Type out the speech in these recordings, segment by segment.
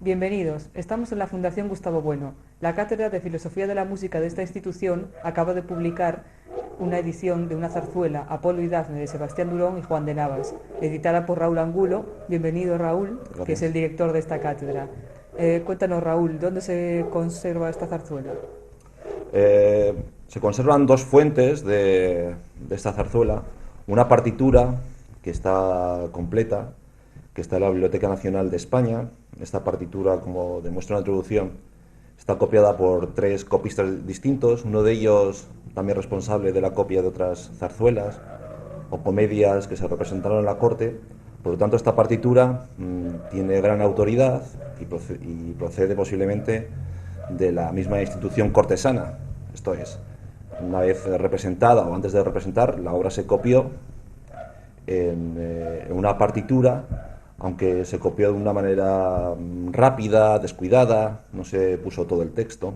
Bienvenidos. Estamos en la Fundación Gustavo Bueno. La Cátedra de Filosofía de la Música de esta institución acaba de publicar una edición de una zarzuela, Apolo y Dafne, de Sebastián Durón y Juan de Navas, editada por Raúl Angulo. Bienvenido, Raúl, que es el Gracias. director de esta cátedra. Cuéntanos, Raúl, ¿dónde se conserva esta zarzuela? Se conservan dos fuentes de esta zarzuela. Una partitura que está completa, que está en la Biblioteca Nacional de España. Esta partitura, como demuestra la introducción, está copiada por tres copistas distintos, uno de ellos también responsable de la copia de otras zarzuelas o comedias que se representaron en la corte. Por lo tanto, esta partitura tiene gran autoridad y procede posiblemente de la misma institución cortesana. Esto es, una vez representada o antes de representar, la obra se copió en una partitura, aunque se copió de una manera rápida, descuidada, no se puso todo el texto.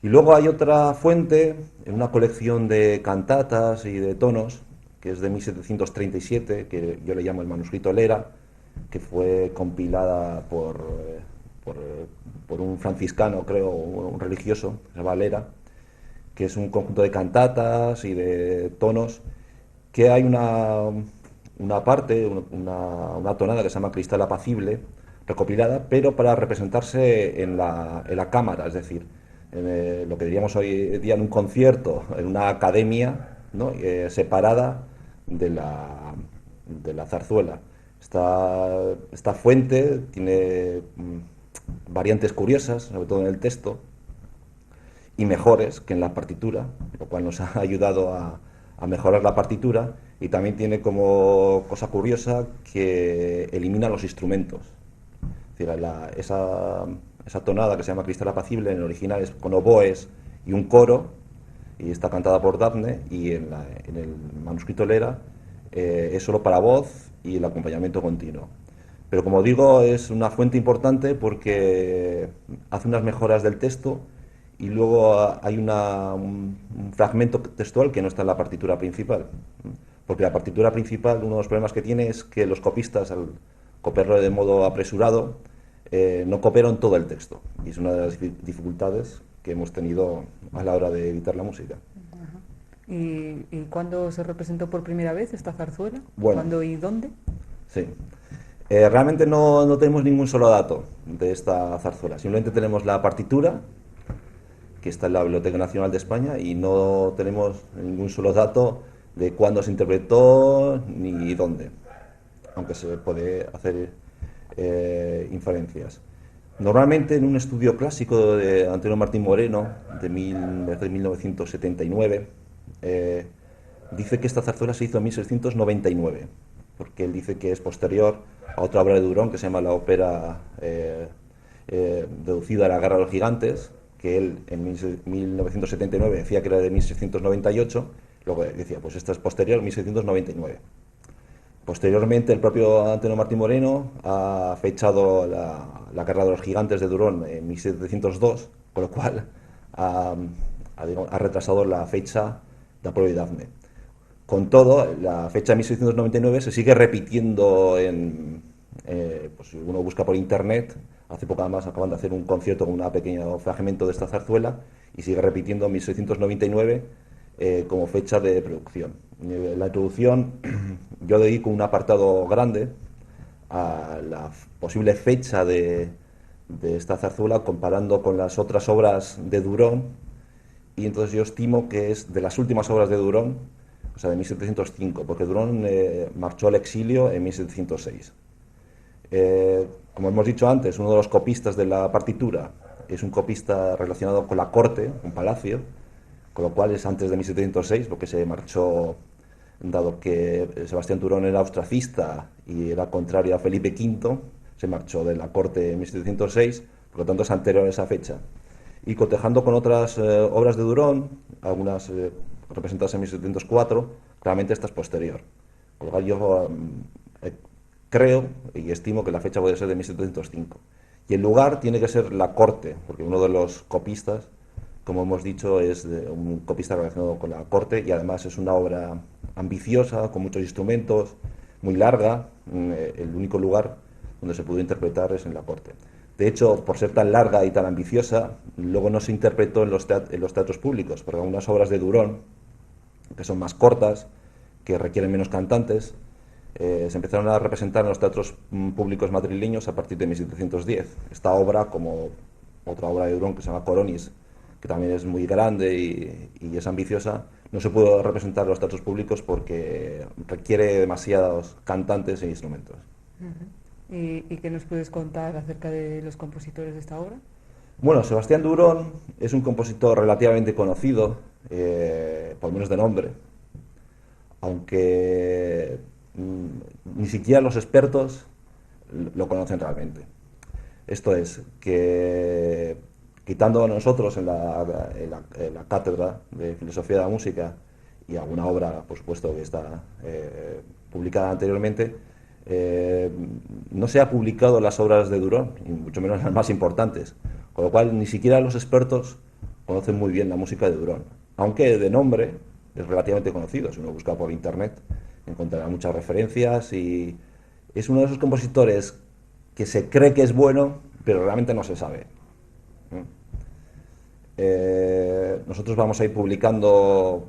Y luego hay otra fuente, en una colección de cantatas y de tonos, que es de 1737, que yo le llamo el manuscrito Lera, que fue compilada por un franciscano, creo, un religioso, que se llama Lera, que es un conjunto de cantatas y de tonos, que hay una parte, una tonada que se llama Cristal Apacible, recopilada, pero para representarse en la cámara, es decir, lo que diríamos hoy día en un concierto, en una academia, ¿no? Separada de de la zarzuela. Esta fuente tiene variantes curiosas, sobre todo en el texto, y mejores que en la partitura, lo cual nos ha ayudado a mejorar la partitura, y también tiene como cosa curiosa que elimina los instrumentos. Es decir, esa tonada que se llama Cristal Apacible en el original es con oboes y un coro, y está cantada por Dafne, y en el manuscrito Lera es solo para voz y el acompañamiento continuo. Pero como digo, es una fuente importante porque hace unas mejoras del texto y luego hay un fragmento textual que no está en la partitura principal. Porque la partitura principal, uno de los problemas que tiene es que los copistas, al copiarlo de modo apresurado, no copiaron todo el texto. Y es una de las dificultades que hemos tenido a la hora de editar la música. Ajá. ¿Y cuándo se representó por primera vez esta zarzuela? Bueno, ¿Cuándo y dónde? sí. Realmente no tenemos ningún solo dato de esta zarzuela. Simplemente tenemos la partitura, que está en la Biblioteca Nacional de España, y no tenemos ningún solo dato de cuándo se interpretó ni dónde, aunque se puede hacer inferencias. Normalmente en un estudio clásico de Antonio Martín Moreno, de 1979, dice que esta zarzuela se hizo en 1699, porque él dice que es posterior a otra obra de Durón que se llama la ópera deducida a la Guerra de los Gigantes, que él en 1979 decía que era de 1698, luego decía, pues esta es posterior, 1699. Posteriormente, el propio Antonio Martín Moreno ha fechado la Guerra de los Gigantes de Durón en 1702, con lo cual ha retrasado la fecha de Apolo y Dafne. Con todo, la fecha de 1699 se sigue repitiendo pues si uno busca por internet. Hace poco además acaban de hacer un concierto con un pequeño fragmento de esta zarzuela y sigue repitiendo 1699 como fecha de producción. La introducción yo dedico un apartado grande a la posible fecha de esta zarzuela comparando con las otras obras de Durón, y entonces yo estimo que es de las últimas obras de Durón, o sea, de 1705, porque Durón marchó al exilio en 1706. Como hemos dicho antes, uno de los copistas de la partitura es un copista relacionado con la corte, un palacio, con lo cual es antes de 1706, porque se marchó, dado que Sebastián Durón era austracista y era contrario a Felipe V, se marchó de la corte en 1706, por lo tanto es anterior a esa fecha. Y cotejando con otras obras de Durón, algunas representadas en 1704, claramente esta es posterior. Con lo cual yo creo y estimo que la fecha puede ser de 1705. Y el lugar tiene que ser la corte, porque uno de los copistas, como hemos dicho, es un copista relacionado con la corte, y además es una obra ambiciosa, con muchos instrumentos, muy larga. El único lugar donde se pudo interpretar es en la corte. De hecho, por ser tan larga y tan ambiciosa, luego no se interpretó en los teatros públicos, porque algunas obras de Durón, que son más cortas, que requieren menos cantantes, se empezaron a representar en los teatros públicos madrileños a partir de 1710. Esta obra, como otra obra de Durón que se llama Coronis, que también es muy grande y es ambiciosa, no se pudo representar en los teatros públicos porque requiere demasiados cantantes e instrumentos. ¿Y qué nos puedes contar acerca de los compositores de esta obra? Bueno, Sebastián Durón es un compositor relativamente conocido, por lo menos de nombre, aunque ni siquiera los expertos lo conocen realmente. Esto es, que quitando a nosotros en la cátedra de Filosofía de la Música y alguna obra, por supuesto, que está publicada anteriormente, no se ha publicado las obras de Durón, y mucho menos las más importantes, con lo cual ni siquiera los expertos conocen muy bien la música de Durón, aunque de nombre es relativamente conocido. Si uno busca por internet encontrará muchas referencias y es uno de esos compositores que se cree que es bueno, pero realmente no se sabe. Nosotros vamos a ir publicando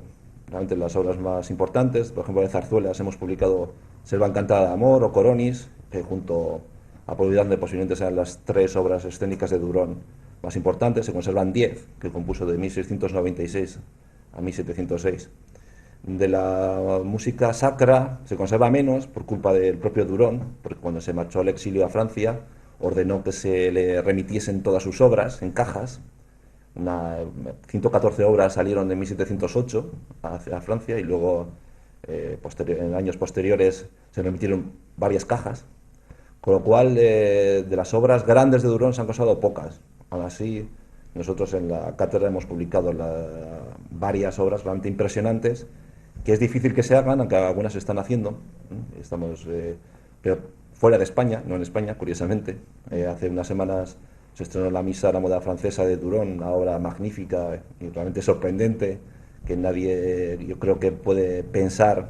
realmente las obras más importantes. Por ejemplo, en Zarzuelas hemos publicado Selva encantada de amor o Coronis, que junto a Polidazne posiblemente sean las 3 obras escénicas de Durón más importantes. Se conservan 10, que compuso de 1696 a 1706. De la música sacra se conserva menos por culpa del propio Durón, porque cuando se marchó al exilio a Francia ordenó que se le remitiesen todas sus obras en cajas. 114 obras salieron en 1708 a Francia y luego en años posteriores se remitieron varias cajas, con lo cual de las obras grandes de Durón se han conservado pocas. Aún así, nosotros en la cátedra hemos publicado varias obras realmente impresionantes, que es difícil que se hagan, aunque algunas se están haciendo. Estamos, pero fuera de España, no en España, curiosamente. Hace unas semanas se estrenó la Misa a la moda francesa de Durón, una obra magnífica y realmente sorprendente, que nadie, yo creo que puede pensar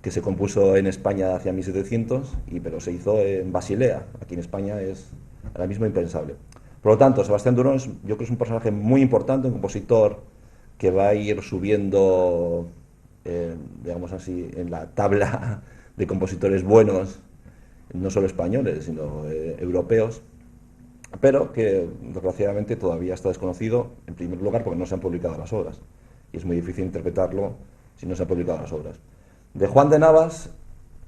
que se compuso en España hacia 1700, pero se hizo en Basilea. Aquí en España es ahora mismo impensable. Por lo tanto, Sebastián Durón yo creo que es un personaje muy importante, un compositor que va a ir subiendo, digamos así, en la tabla de compositores buenos, no solo españoles, sino europeos, pero que desgraciadamente todavía está desconocido, en primer lugar porque no se han publicado las obras, y es muy difícil interpretarlo si no se han publicado las obras. De Juan de Navas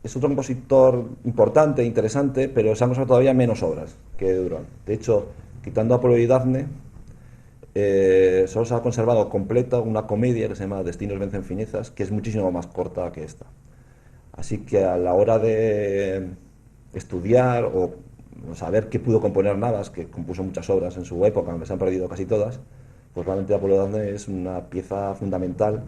es otro compositor importante, interesante, pero se han conservado todavía menos obras que de Durón. De hecho, quitando a Polidazne, solo se ha conservado completa una comedia que se llama Destinos vencen finezas, que es muchísimo más corta que esta. Así que a la hora de estudiar o saber qué pudo componer Navas, que compuso muchas obras en su época, aunque se han perdido casi todas, pues realmente Polidazne es una pieza fundamental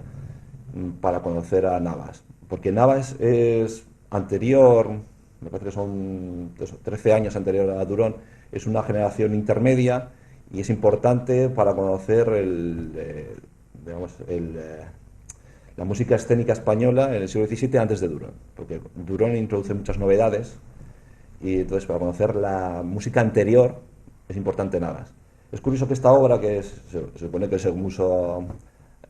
para conocer a Navas. Porque Navas es anterior, me parece que son 13 años anterior a Durón, es una generación intermedia y es importante para conocer la música escénica española en el siglo XVII antes de Durón, porque Durón introduce muchas novedades y entonces para conocer la música anterior es importante Navas. Es curioso que esta obra, que se supone que se compuso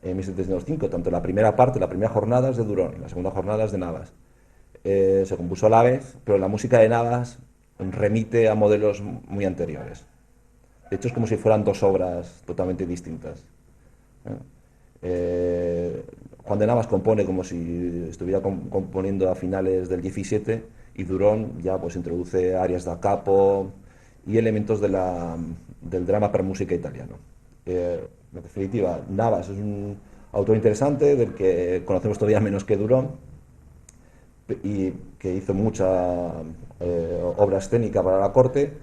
en 1705, tanto la primera parte, la primera jornada es de Durón y la segunda jornada es de Navas. Se compuso a la vez, pero la música de Navas remite a modelos muy anteriores. De hecho, es como si fueran 2 obras totalmente distintas. Juan de Navas compone como si estuviera componiendo a finales del XVII y Durón ya pues introduce arias da capo y elementos del drama per música italiano. En definitiva, Navas es un autor interesante del que conocemos todavía menos que Durón y que hizo mucha obra escénica para la corte,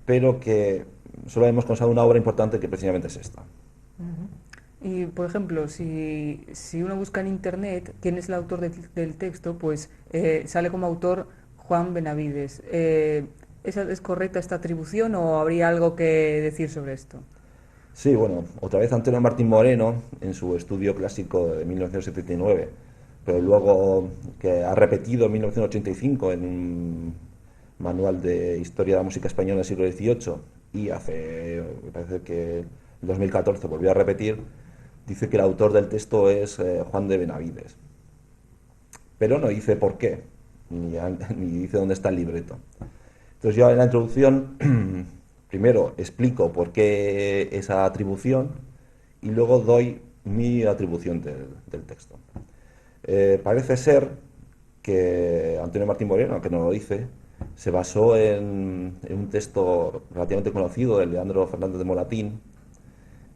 pero que solo hemos considerado una obra importante que precisamente es esta. Y, por ejemplo, si uno busca en internet quién es el autor del texto, pues sale como autor Juan Benavides. ¿Es correcta esta atribución o habría algo que decir sobre esto? Sí, bueno, otra vez Antonio Martín Moreno, en su estudio clásico de 1979, pero luego que ha repetido en 1985 en Manual de Historia de la Música Española del siglo XVIII, y me parece que en 2014 volvió a repetir, dice que el autor del texto es Juan de Benavides. Pero no dice por qué, ni dice dónde está el libreto. Entonces yo en la introducción primero explico por qué esa atribución y luego doy mi atribución del texto. Parece ser que Antonio Martín Moreno, aunque no lo dice, se basó en un texto relativamente conocido de Leandro Fernández de Moratín,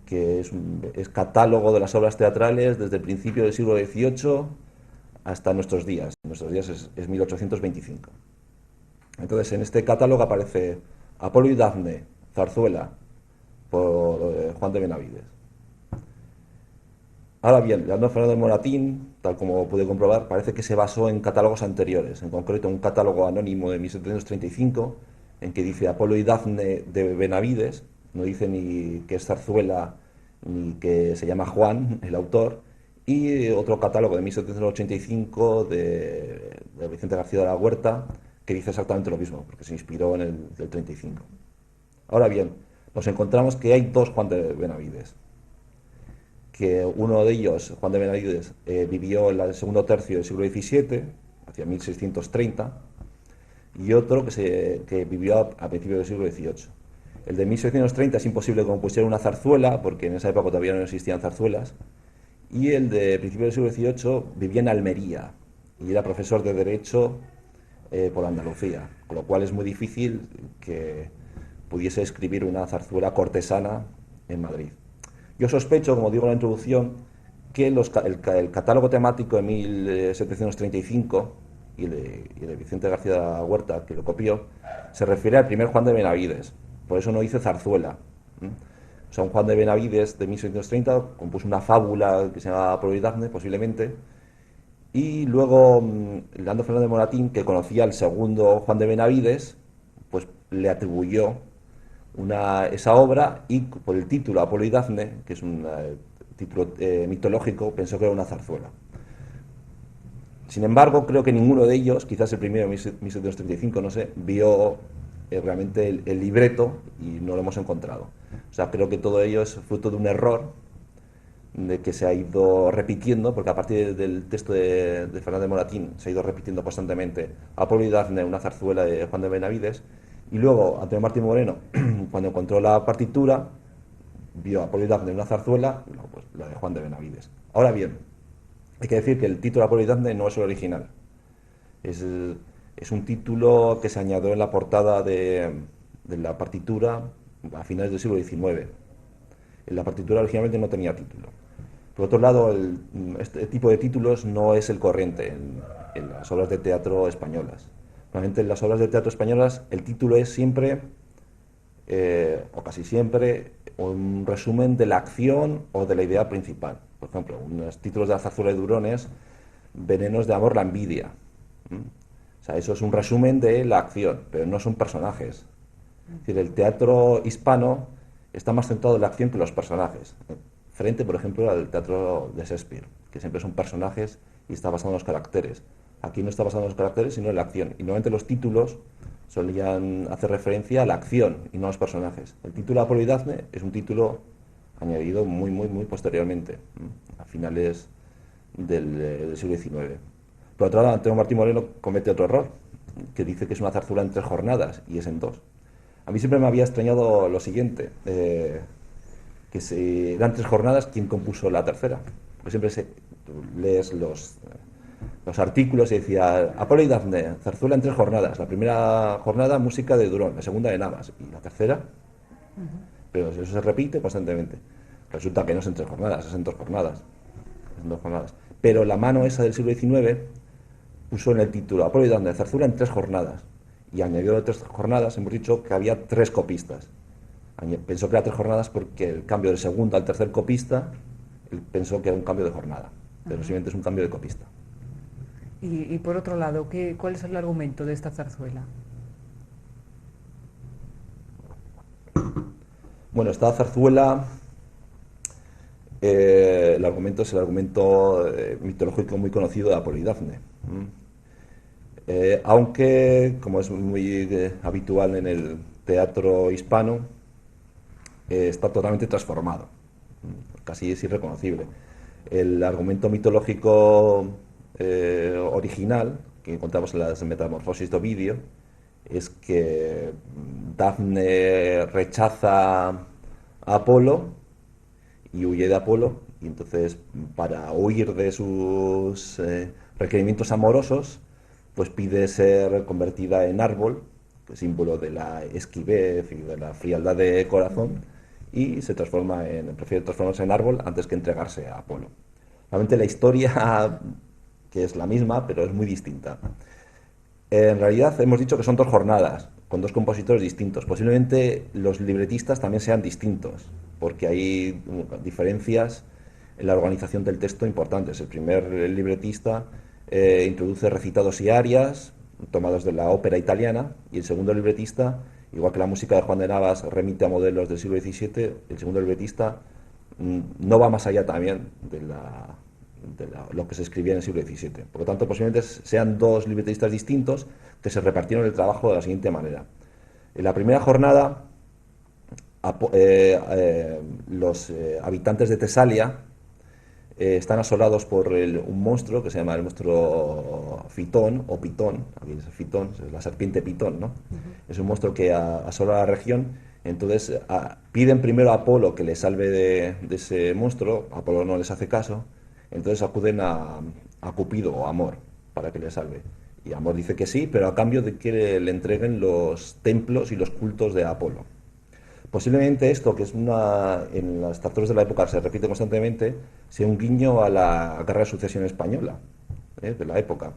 que es catálogo de las obras teatrales desde el principio del siglo XVIII hasta nuestros días. Nuestros días es 1825. Entonces, en este catálogo aparece Apolo y Dafne, zarzuela, por Juan de Benavides. Ahora bien, Leandro Fernández de Moratín, tal como pude comprobar, parece que se basó en catálogos anteriores, en concreto un catálogo anónimo de 1735, en que dice Apolo y Dafne de Benavides, no dice ni que es zarzuela ni que se llama Juan, el autor, y otro catálogo de 1785 de Vicente García de la Huerta, que dice exactamente lo mismo, porque se inspiró en el del 35. Ahora bien, nos encontramos que hay dos Juan de Benavides, que uno de ellos, Juan de Benavides, vivió en el segundo tercio del siglo XVII, hacia 1630, y otro que vivió a principios del siglo XVIII. El de 1630 es imposible que compusiera una zarzuela, porque en esa época todavía no existían zarzuelas, y el de principios del siglo XVIII vivía en Almería, y era profesor de Derecho por Andalucía, con lo cual es muy difícil que pudiese escribir una zarzuela cortesana en Madrid. Yo sospecho, como digo en la introducción, que el catálogo temático de 1735 y de Vicente García Huerta, que lo copió, se refiere al primer Juan de Benavides. Por eso no dice zarzuela. O sea, un Juan de Benavides de 1730 compuso una fábula que se llamaba Apolo y Dafne, posiblemente, y luego Leandro Fernández de Moratín, que conocía al segundo Juan de Benavides, pues le atribuyó esa obra, y por el título Apolo y Dafne, que es un título mitológico, pensó que era una zarzuela. Sin embargo, creo que ninguno de ellos, quizás el primero, 1735, no sé, vio realmente el libreto y no lo hemos encontrado. O sea, creo que todo ello es fruto de un error de que se ha ido repitiendo, porque a partir del texto de Fernández de Moratín se ha ido repitiendo constantemente Apolo y Dafne, una zarzuela de Juan de Benavides, y luego Antonio Martín Moreno, cuando encontró la partitura, vio Apolo y Dafne, una zarzuela, y luego pues la de Juan de Benavides. Ahora bien, hay que decir que el título Apolo y Dafne no es el original. Es un título que se añadió en la portada de la partitura a finales del siglo XIX. La partitura originalmente no tenía título. Por otro lado, este tipo de títulos no es el corriente en las obras de teatro españolas. Normalmente en las obras de teatro españolas el título es siempre, o casi siempre, un resumen de la acción o de la idea principal. Por ejemplo, unos títulos de la zarzuela de Durones, Venenos de amor, la envidia. O sea, eso es un resumen de la acción, pero no son personajes. Es decir, el teatro hispano está más centrado en la acción que en los personajes. Frente, por ejemplo, al teatro de Shakespeare, que siempre son personajes y está basado en los caracteres. Aquí no está basado en los caracteres, sino en la acción. Y normalmente los títulos solían hacer referencia a la acción y no a los personajes. El título Apolo y Dafne es un título añadido muy, muy, muy posteriormente, a finales del siglo XIX. Por otro lado, Antonio Martín Moreno comete otro error, que dice que es una zarzuela en 3 jornadas, y es en 2. A mí siempre me había extrañado lo siguiente, que si eran 3 jornadas, ¿quién compuso la tercera? Porque siempre lees los artículos y decía Apolo y Dafne, zarzuela en 3 jornadas. La primera jornada, música de Durón, la segunda de Navas, y la tercera, pero eso se repite constantemente. Resulta que no es en 3 jornadas, es en 2 jornadas. Es en 2 jornadas. Pero la mano esa del siglo XIX puso en el título Apolo y Dafne, zarzuela en 3 jornadas. Y añadió de 3 jornadas, hemos dicho que había 3 copistas. Pensó que era 3 jornadas porque el cambio del segundo al tercer copista, él pensó que era un cambio de jornada, pero simplemente es un cambio de copista. Y por otro lado, ¿cuál es el argumento de esta zarzuela? Bueno, esta zarzuela, el argumento es el argumento mitológico muy conocido de Apolo y Dafne. Aunque, como es muy habitual en el teatro hispano, está totalmente transformado, casi es irreconocible. El argumento mitológico original, que encontramos en las Metamorfosis de Ovidio, es que Dafne rechaza a Apolo y huye de Apolo, y entonces para huir de sus requerimientos amorosos, pues pide ser convertida en árbol, que es símbolo de la esquivez y de la frialdad de corazón, y prefiere transformarse en árbol antes que entregarse a Apolo. Realmente la historia, que es la misma, pero es muy distinta. En realidad hemos dicho que son dos jornadas, con dos compositores distintos. Posiblemente los libretistas también sean distintos, porque hay diferencias en la organización del texto importantes. El primer libretista introduce recitados y arias tomados de la ópera italiana, y el segundo libretista, igual que la música de Juan de Navas remite a modelos del siglo XVII, el segundo libretista no va más allá también lo que se escribía en el siglo XVII. Por lo tanto, posiblemente sean dos libretistas distintos que se repartieron el trabajo de la siguiente manera. En la primera jornada, los habitantes de Tesalia están asolados por un monstruo que se llama el monstruo Fitón o Pitón. Aquí es Fitón, es la serpiente Pitón, ¿no? Es un monstruo que asola la región. Entonces piden primero a Apolo que les salve de ese monstruo. Apolo no les hace caso. Entonces acuden a Cupido o Amor para que les salve. Y Amor dice que sí, pero a cambio de que le entreguen los templos y los cultos de Apolo. Posiblemente esto, que es en las zarzuelas de la época se repite constantemente, sea un guiño a la Guerra de Sucesión Española de la época.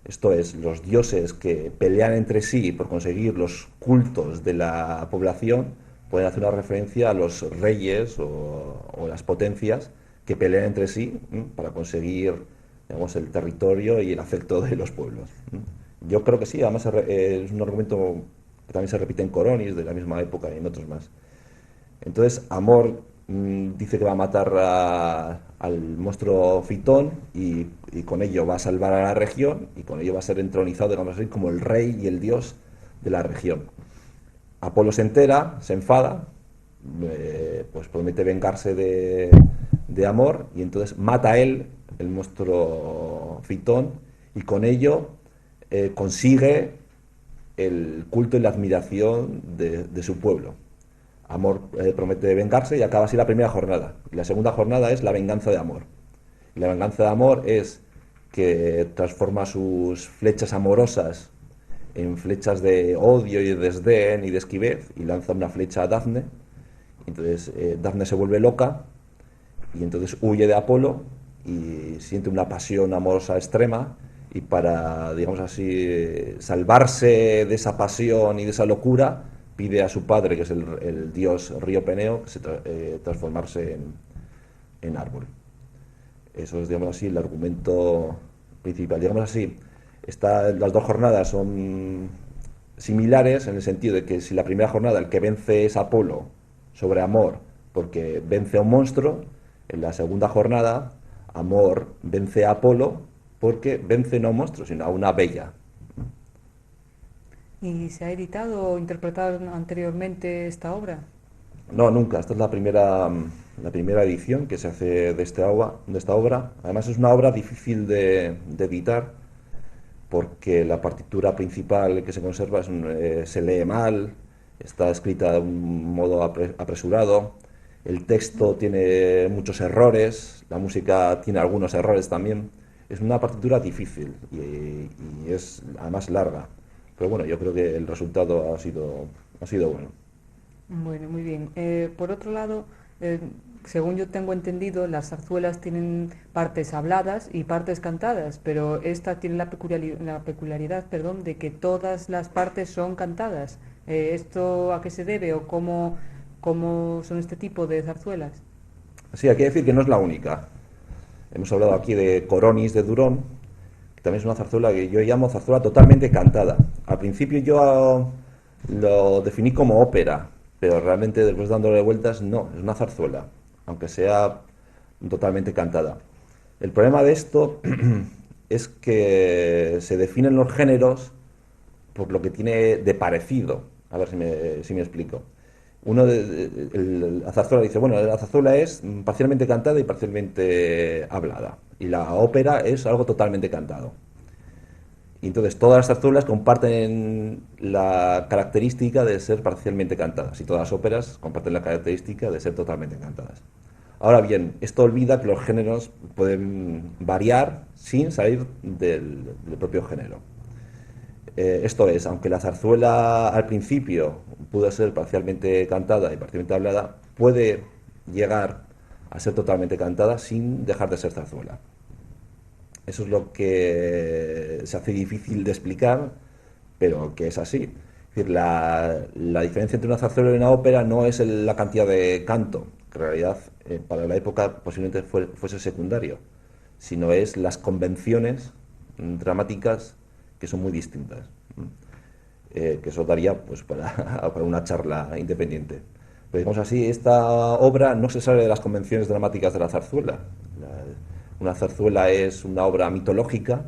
Esto es, los dioses que pelean entre sí por conseguir los cultos de la población pueden hacer una referencia a los reyes o las potencias que pelean entre sí para conseguir, digamos, el territorio y el afecto de los pueblos. Yo creo que sí, además es un argumento que también se repite en Coronis, de la misma época, y en otros más. Entonces, Amor dice que va a matar al monstruo Fitón y con ello va a salvar a la región y con ello va a ser entronizado, digamos así, como el rey y el dios de la región. Apolo se entera, se enfada, pues promete vengarse de Amor y entonces mata a él, el monstruo Fitón, y con ello consigue el culto y la admiración de su pueblo. Amor promete vengarse y acaba así la primera jornada. Y la segunda jornada es la venganza de Amor. Y la venganza de Amor es que transforma sus flechas amorosas en flechas de odio y de desdén y de esquivez y lanza una flecha a Dafne. Entonces Dafne se vuelve loca y entonces huye de Apolo y siente una pasión amorosa extrema, y para, digamos así, salvarse de esa pasión y de esa locura, pide a su padre, que es el dios Río Peneo, transformarse en árbol. Eso es, digamos así, el argumento principal. Digamos así, las dos jornadas son similares en el sentido de que si la primera jornada el que vence es Apolo sobre Amor porque vence a un monstruo, en la segunda jornada Amor vence a Apolo porque vence no a un monstruo, sino a una bella. ¿Y se ha editado o interpretado anteriormente esta obra? No, nunca. Esta es la primera edición que se hace de esta obra. Además es una obra difícil de editar porque la partitura principal que se conserva se lee mal, está escrita de un modo apresurado, el texto tiene muchos errores, la música tiene algunos errores también. Es una partitura difícil y es además larga. Pero bueno, yo creo que el resultado ha sido bueno. Bueno, muy bien. Por otro lado, según yo tengo entendido, las zarzuelas tienen partes habladas y partes cantadas, pero esta tiene la peculiaridad, perdón, de que todas las partes son cantadas. ¿Esto a qué se debe o cómo son este tipo de zarzuelas? Sí, hay que decir que no es la única. Hemos hablado aquí de Coronis de Durón, que también es una zarzuela que yo llamo zarzuela totalmente cantada. Al principio yo lo definí como ópera, pero realmente después dándole vueltas, no, es una zarzuela, aunque sea totalmente cantada. El problema de esto es que se definen los géneros por lo que tiene de parecido. A ver si me explico. La zarzuela dice, bueno, la zarzuela es parcialmente cantada y parcialmente hablada. Y la ópera es algo totalmente cantado. Y entonces todas las zarzuelas comparten la característica de ser parcialmente cantadas y todas las óperas comparten la característica de ser totalmente cantadas. Ahora bien, esto olvida que los géneros pueden variar sin salir del propio género. Esto es, aunque la zarzuela al principio pudo ser parcialmente cantada y parcialmente hablada, puede llegar a ser totalmente cantada sin dejar de ser zarzuela. Eso es lo que se hace difícil de explicar, pero que es así. Es decir, la diferencia entre una zarzuela y una ópera no es la cantidad de canto, que en realidad para la época posiblemente fuese secundario, sino es las convenciones dramáticas que son muy distintas. Que eso daría pues, para una charla independiente. Pero digamos así, esta obra no se sale de las convenciones dramáticas de la zarzuela. Una zarzuela es una obra mitológica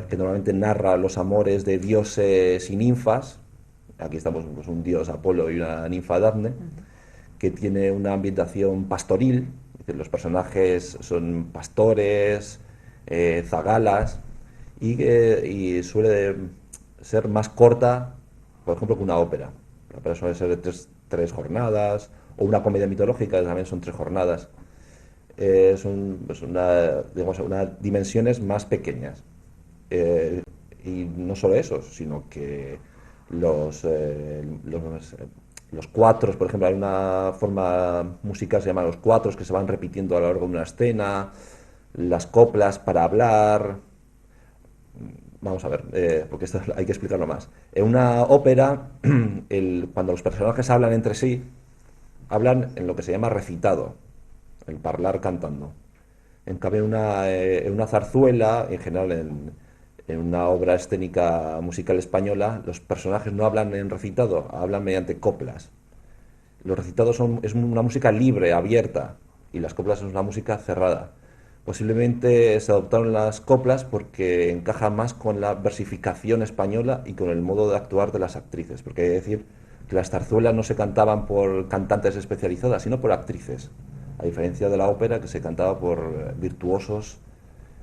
que normalmente narra los amores de dioses y ninfas. Aquí estamos pues, un dios Apolo y una ninfa Dafne, que tiene una ambientación pastoril. Es decir, los personajes son pastores, zagalas, y suele ser más corta, por ejemplo, que una ópera. La ópera suele ser de tres jornadas, o una comedia mitológica, que también son 3 jornadas. Son pues digamos, unas dimensiones más pequeñas. Y no solo eso, sino que los cuatros, por ejemplo, hay una forma musical que se llama los cuatros que se van repitiendo a lo largo de una escena, las coplas para hablar. Vamos a ver, porque esto hay que explicarlo más. En una ópera, cuando los personajes hablan entre sí, hablan en lo que se llama recitado, el hablar cantando. En cambio, en una zarzuela, en general en una obra escénica musical española, los personajes no hablan en recitado, hablan mediante coplas. Los recitados es una música libre, abierta, y las coplas es una música cerrada. Posiblemente se adoptaron las coplas porque encaja más con la versificación española y con el modo de actuar de las actrices, porque hay que decir que las zarzuelas no se cantaban por cantantes especializadas, sino por actrices, a diferencia de la ópera que se cantaba por virtuosos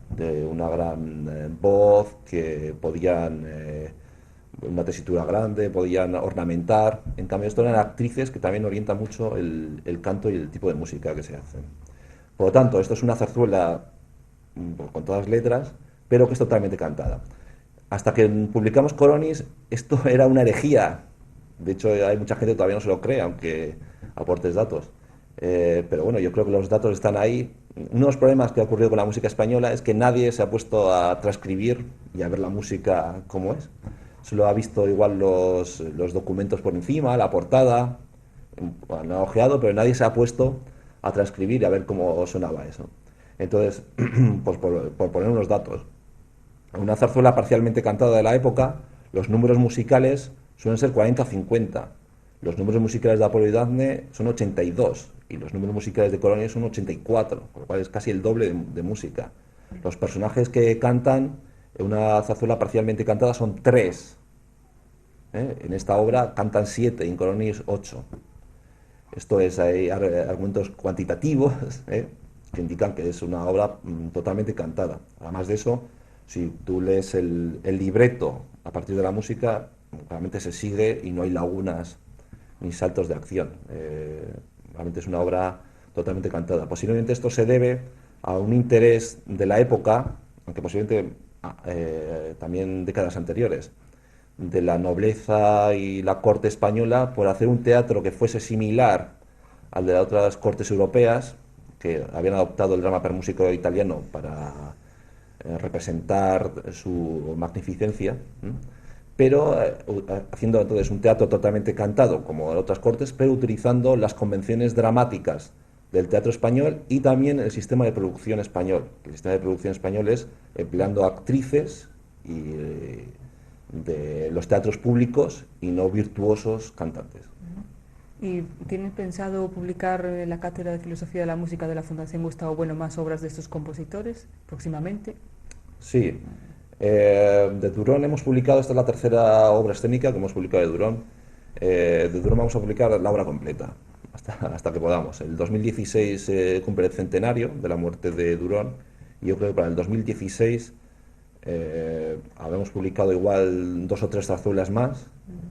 de una gran voz que podían una tesitura grande, podían ornamentar. En cambio, esto eran actrices que también orientan mucho el canto y el tipo de música que se hace. Por lo tanto, esto es una zarzuela con todas letras, pero que es totalmente cantada. Hasta que publicamos Coronis, esto era una herejía. De hecho, hay mucha gente que todavía no se lo cree, aunque aportes datos. Pero bueno, yo creo que los datos están ahí. Uno de los problemas que ha ocurrido con la música española es que nadie se ha puesto a transcribir y a ver la música como es. Solo ha visto igual los documentos por encima, la portada, han ojeado, pero nadie se ha puesto a transcribir y a ver cómo sonaba eso. Entonces, pues por poner unos datos, en una zarzuela parcialmente cantada de la época, los números musicales suelen ser 40 o 50. Los números musicales de Apolo y Dafne son 82 y los números musicales de Colonia son 84, con lo cual es casi el doble de música. Los personajes que cantan en una zarzuela parcialmente cantada son 3. En esta obra cantan 7 y en Colonia 8. Esto es, hay argumentos cuantitativos que indican que es una obra totalmente cantada. Además de eso, si tú lees el libreto a partir de la música, realmente se sigue y no hay lagunas ni saltos de acción. Realmente es una obra totalmente cantada. Posiblemente esto se debe a un interés de la época, aunque posiblemente también décadas anteriores, de la nobleza y la corte española por hacer un teatro que fuese similar al de las otras cortes europeas, que habían adoptado el drama per músico italiano para representar su magnificencia, pero haciendo entonces un teatro totalmente cantado como en otras cortes, pero utilizando las convenciones dramáticas del teatro español y también el sistema de producción español. El sistema de producción español es empleando actrices de los teatros públicos y no virtuosos cantantes. ¿Y tienen pensado publicar en la Cátedra de Filosofía de la Música de la Fundación Gustavo Bueno más obras de estos compositores próximamente? Sí, de Durón hemos publicado, esta es la tercera obra escénica que hemos publicado de Durón. De Durón vamos a publicar la obra completa, hasta que podamos. El 2016 cumple el centenario de la muerte de Durón y yo creo que para el 2016 habemos publicado igual 2 o 3 zarzuelas más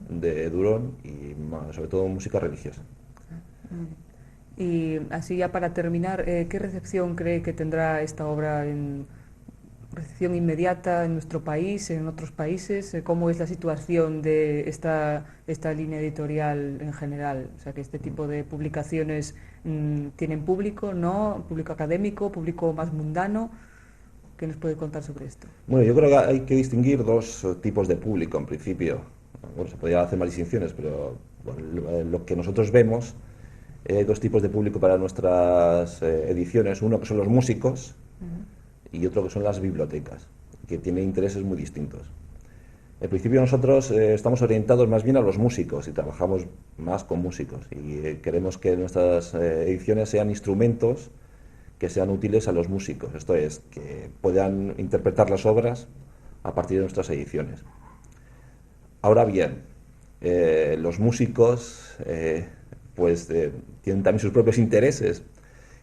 de Durón y sobre todo música religiosa. Y así ya para terminar, ¿qué recepción cree que tendrá esta obra en recepción inmediata en nuestro país, en otros países? ¿Cómo es la situación de esta línea editorial en general? O sea, que este tipo de publicaciones tienen público, ¿no? Público académico, público más mundano. ¿Qué nos puede contar sobre esto? Bueno, yo creo que hay que distinguir dos tipos de público en principio. Bueno, se podría hacer más distinciones, pero bueno, lo que nosotros vemos, hay dos tipos de público para nuestras ediciones. Uno que son los músicos y otro que son las bibliotecas, que tienen intereses muy distintos. En principio nosotros estamos orientados más bien a los músicos y trabajamos más con músicos y queremos que nuestras ediciones sean instrumentos que sean útiles a los músicos, esto es, que puedan interpretar las obras a partir de nuestras ediciones. Ahora bien, los músicos tienen también sus propios intereses.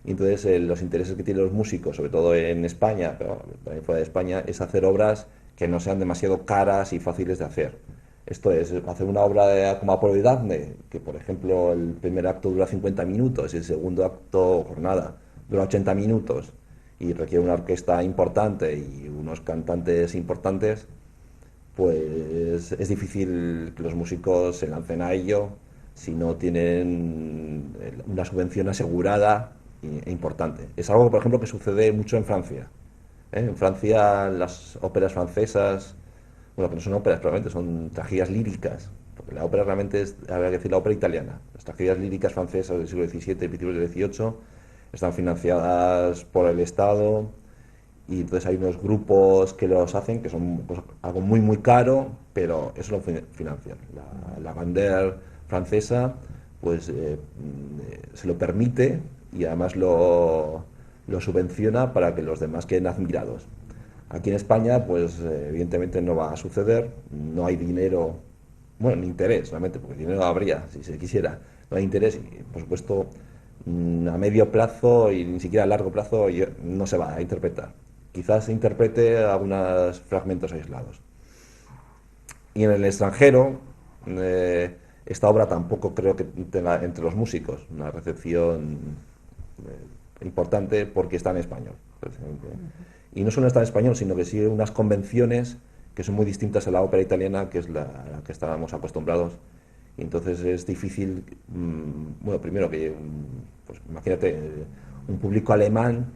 Y entonces los intereses que tienen los músicos, sobre todo en España, pero también fuera de España, es hacer obras que no sean demasiado caras y fáciles de hacer. Esto es, hacer una obra como Apolo y Dafne, que por ejemplo el primer acto dura 50 minutos y el segundo acto, jornada, dura 80 minutos y requiere una orquesta importante y unos cantantes importantes, pues es difícil que los músicos se lancen a ello si no tienen una subvención asegurada e importante. Es algo, por ejemplo, que sucede mucho en Francia. En Francia, las óperas francesas, bueno, que no son óperas, probablemente son tragedias líricas, porque la ópera realmente es, habría que decir, la ópera italiana. Las tragedias líricas francesas del siglo XVII y principios del XVIII están financiadas por el Estado y entonces hay unos grupos que los hacen, que son pues, algo muy muy caro, pero eso lo financian. La Gander francesa pues se lo permite y además lo subvenciona para que los demás queden admirados. Aquí en España pues evidentemente no va a suceder, no hay dinero, bueno, ni interés realmente, porque dinero habría si se quisiera, no hay interés y por supuesto a medio plazo y ni siquiera a largo plazo no se va a interpretar. Quizás se interprete algunos fragmentos aislados. Y en el extranjero, esta obra tampoco creo que tenga entre los músicos una recepción importante porque está en español. Y no solo está en español, sino que sigue unas convenciones que son muy distintas a la ópera italiana, que es la que estábamos acostumbrados. Y entonces es difícil, bueno, primero que, pues imagínate, un público alemán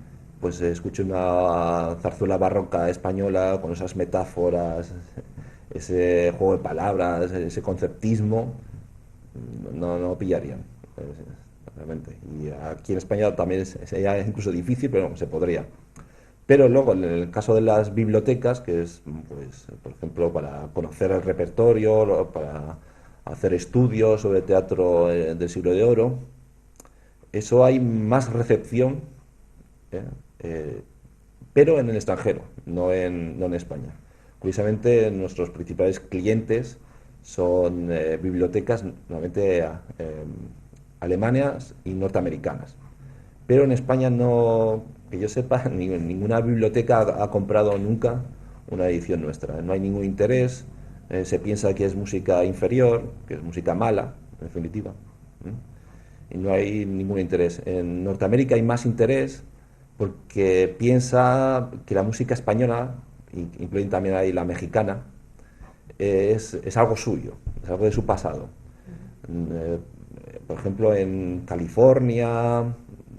pues escuche una zarzuela barroca española con esas metáforas, ese juego de palabras, ese conceptismo, no pillarían, realmente. Y aquí en España también sería incluso difícil, pero no, se podría. Pero luego, en el caso de las bibliotecas, que es, pues, por ejemplo, para conocer el repertorio, para hacer estudios sobre teatro del siglo de oro, eso hay más recepción, ¿eh? Eh, pero en el extranjero, no en España. Curiosamente, nuestros principales clientes son bibliotecas normalmente alemanas y norteamericanas. Pero en España no, que yo sepa, ninguna biblioteca ha comprado nunca una edición nuestra. No hay ningún interés, se piensa que es música inferior, que es música mala, en definitiva. Y no hay ningún interés. En Norteamérica hay más interés porque piensa que la música española, incluyendo también ahí la mexicana, es algo suyo, es algo de su pasado. Por ejemplo, en California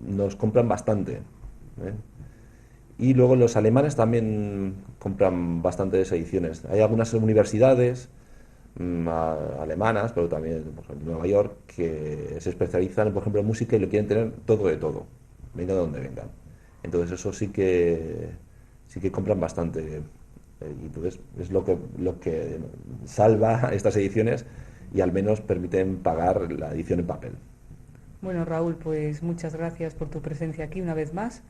nos compran bastante. Y luego los alemanes también compran bastantes ediciones. Hay algunas universidades alemanas, pero también por ejemplo, en Nueva York, que se especializan, por ejemplo, en música y lo quieren tener todo de todo, venga de donde vengan. Entonces eso sí que compran bastante. Y entonces es lo que salva estas ediciones y al menos permiten pagar la edición en papel. Bueno, Raúl, pues muchas gracias por tu presencia aquí una vez más.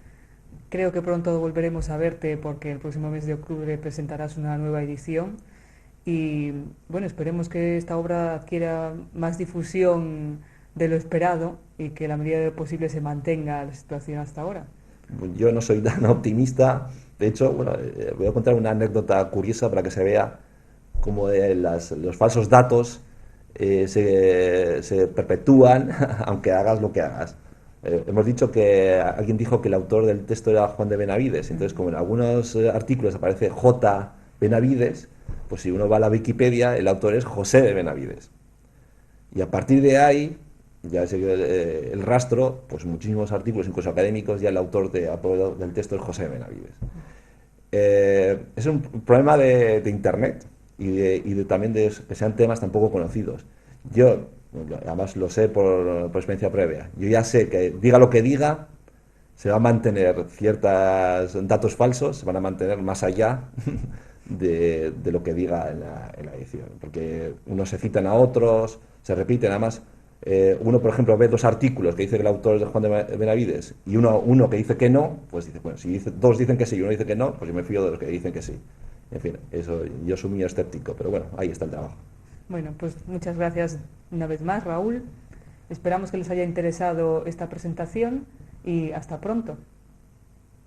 Creo que pronto volveremos a verte porque el próximo mes de octubre presentarás una nueva edición y bueno, esperemos que esta obra adquiera más difusión de lo esperado y que la medida de lo posible se mantenga la situación hasta ahora. Yo no soy tan optimista. De hecho, bueno, voy a contar una anécdota curiosa para que se vea cómo los falsos datos se perpetúan aunque hagas lo que hagas. Hemos dicho que alguien dijo que el autor del texto era Juan de Benavides. Entonces, como en algunos artículos aparece J. Benavides, pues si uno va a la Wikipedia, el autor es José de Benavides. Y a partir de ahí, ya seguido el rastro, pues muchísimos artículos, incluso académicos, ya el autor del texto es José de Benavides. Es un problema de Internet y también de que sean temas tan poco conocidos. Yo, además lo sé por experiencia previa, yo ya sé que diga lo que diga, se va a mantener ciertos datos falsos, se van a mantener más allá de lo que diga en la edición, porque unos se citan a otros, se repiten, además uno por ejemplo ve dos artículos que dice que el autor es de Juan de Benavides y uno que dice que no, pues dice, bueno, si dos dicen que sí y uno dice que no, pues yo me fío de los que dicen que sí. En fin, eso yo soy muy escéptico, pero bueno, ahí está el trabajo. Bueno, pues muchas gracias una vez más, Raúl. Esperamos que les haya interesado esta presentación y hasta pronto.